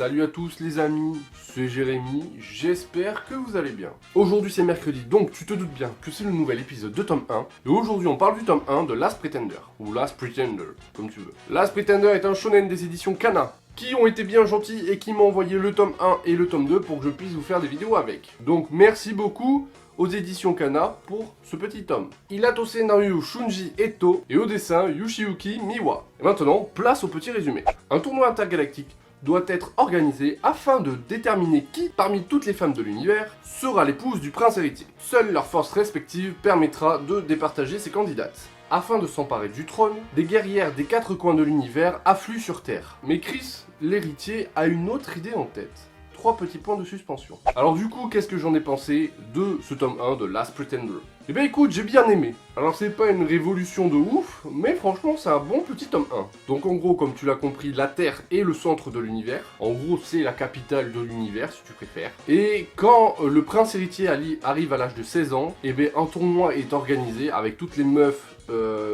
Salut à tous les amis, c'est Jérémy, j'espère que vous allez bien. Aujourd'hui c'est mercredi, donc tu te doutes bien que c'est le nouvel épisode de tome 1. Et aujourd'hui on parle du tome 1 de Last Pretender, ou Last Pretender, comme tu veux. Last Pretender est un shonen des éditions Kana, qui ont été bien gentils et qui m'ont envoyé le tome 1 et le tome 2 pour que je puisse vous faire des vidéos avec. Donc merci beaucoup aux éditions Kana pour ce petit tome. Il a au scénario Shunji Eto et au dessin Yoshiyuki Miwa. Et maintenant, place au petit résumé. Un tournoi intergalactique doit être organisé afin de déterminer qui, parmi toutes les femmes de l'univers, sera l'épouse du prince héritier. Seule leur force respective permettra de départager ces candidates. Afin de s'emparer du trône, des guerrières des quatre coins de l'univers affluent sur Terre. Mais Chris, l'héritier, a une autre idée en tête. 3 petits points de suspension. Alors du coup, qu'est-ce que j'en ai pensé de ce tome 1 de Last Pretender? Eh ben écoute, j'ai bien aimé. Alors c'est pas une révolution de ouf, mais franchement c'est un bon petit tome 1. Donc en gros, comme tu l'as compris, la Terre est le centre de l'univers. En gros, c'est la capitale de l'univers, si tu préfères. Et quand le prince héritier arrive à l'âge de 16 ans, eh ben un tournoi est organisé avec toutes les meufs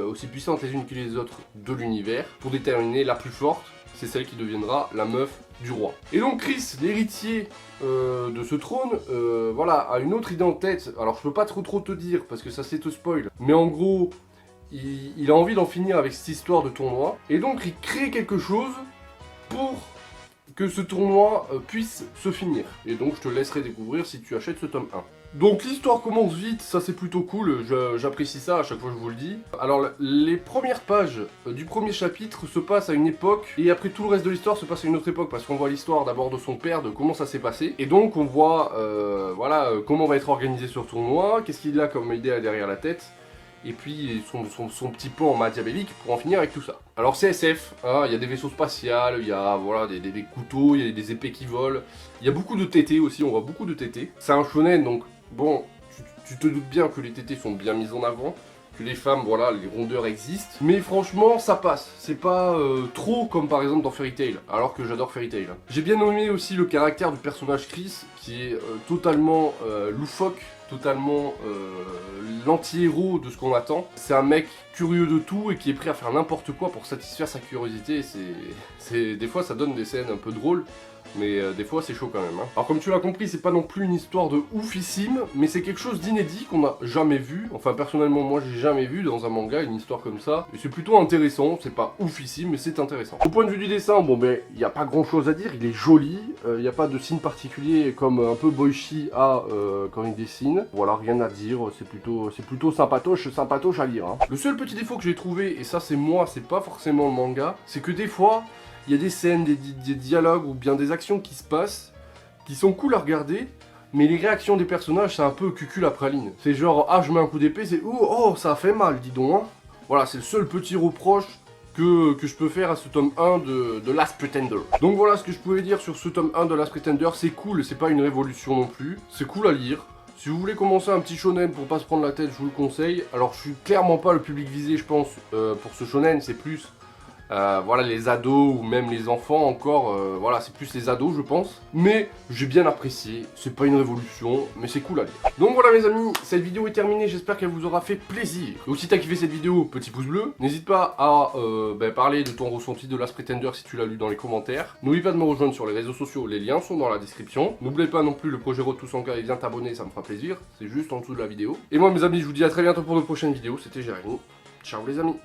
aussi puissantes les unes que les autres de l'univers pour déterminer la plus forte. C'est celle qui deviendra la meuf du roi. Et donc Chris, l'héritier de ce trône, voilà, a une autre idée en tête. Alors je peux pas trop te dire parce que ça c'est te spoil. Mais en gros, il a envie d'en finir avec cette histoire de tournoi. Et donc il crée quelque chose pour que ce tournoi puisse se finir. Et donc je te laisserai découvrir si tu achètes ce tome 1. Donc l'histoire commence vite, ça c'est plutôt cool, j'apprécie ça à chaque fois que je vous le dis. Alors les premières pages du premier chapitre se passent à une époque, et après tout le reste de l'histoire se passe à une autre époque, parce qu'on voit l'histoire d'abord de son père, de comment ça s'est passé. Et donc on voit voilà, comment va être organisé ce tournoi, qu'est-ce qu'il a comme idée derrière la tête, et puis son petit plan machiavélique pour en finir avec tout ça. Alors c'est SF, hein, il y a des vaisseaux spatials, il y a voilà, des couteaux, il y a des épées qui volent, il y a beaucoup de tétés aussi, on voit beaucoup de tétés. C'est un shonen donc... Bon, tu te doutes bien que les tétés sont bien mises en avant, que les femmes, voilà, les rondeurs existent. Mais franchement, ça passe. C'est pas trop comme par exemple dans Fairy Tail, alors que j'adore Fairy Tail. J'ai bien aimé aussi le caractère du personnage Chris, qui est totalement loufoque, totalement l'anti-héros de ce qu'on attend. C'est un mec curieux de tout et qui est prêt à faire n'importe quoi pour satisfaire sa curiosité. Des fois, ça donne des scènes un peu drôles. Mais des fois c'est chaud quand même. Hein. Alors comme tu l'as compris, c'est pas non plus une histoire de oufissime, mais c'est quelque chose d'inédit qu'on n'a jamais vu. Enfin personnellement moi j'ai jamais vu dans un manga une histoire comme ça. Et c'est plutôt intéressant, c'est pas oufissime mais c'est intéressant. Au point de vue du dessin, bon ben il n'y a pas grand chose à dire, il est joli, il n'y a pas de signe particulier comme un peu Boichi a quand il dessine. Voilà, rien à dire, c'est plutôt sympatoche à lire. Hein. Le seul petit défaut que j'ai trouvé, et ça c'est moi, c'est pas forcément le manga, c'est que des fois... il y a des scènes, des dialogues ou bien des actions qui se passent, qui sont cool à regarder, mais les réactions des personnages, c'est un peu cucul à praline. C'est genre, ah je mets un coup d'épée, c'est oh ça a fait mal, dis donc. Hein. Voilà, c'est le seul petit reproche que je peux faire à ce tome 1 de Last Pretender. Donc voilà ce que je pouvais dire sur ce tome 1 de Last Pretender, c'est cool, c'est pas une révolution non plus, c'est cool à lire. Si vous voulez commencer un petit shonen pour pas se prendre la tête, je vous le conseille. Alors je suis clairement pas le public visé je pense pour ce shonen, c'est plus... voilà les ados ou même les enfants encore, voilà c'est plus les ados je pense. Mais j'ai bien apprécié, c'est pas une révolution, mais c'est cool à lire. Donc voilà mes amis, cette vidéo est terminée, j'espère qu'elle vous aura fait plaisir. Donc si t'as kiffé cette vidéo, petit pouce bleu. N'hésite pas à parler de ton ressenti de Last Pretender si tu l'as lu dans les commentaires. N'oublie pas de me rejoindre sur les réseaux sociaux, les liens sont dans la description. N'oublie pas non plus le projet Road to 100K et viens t'abonner, ça me fera plaisir. C'est juste en dessous de la vidéo. Et moi mes amis, je vous dis à très bientôt pour de prochaines vidéos, c'était Jérémy. Ciao les amis.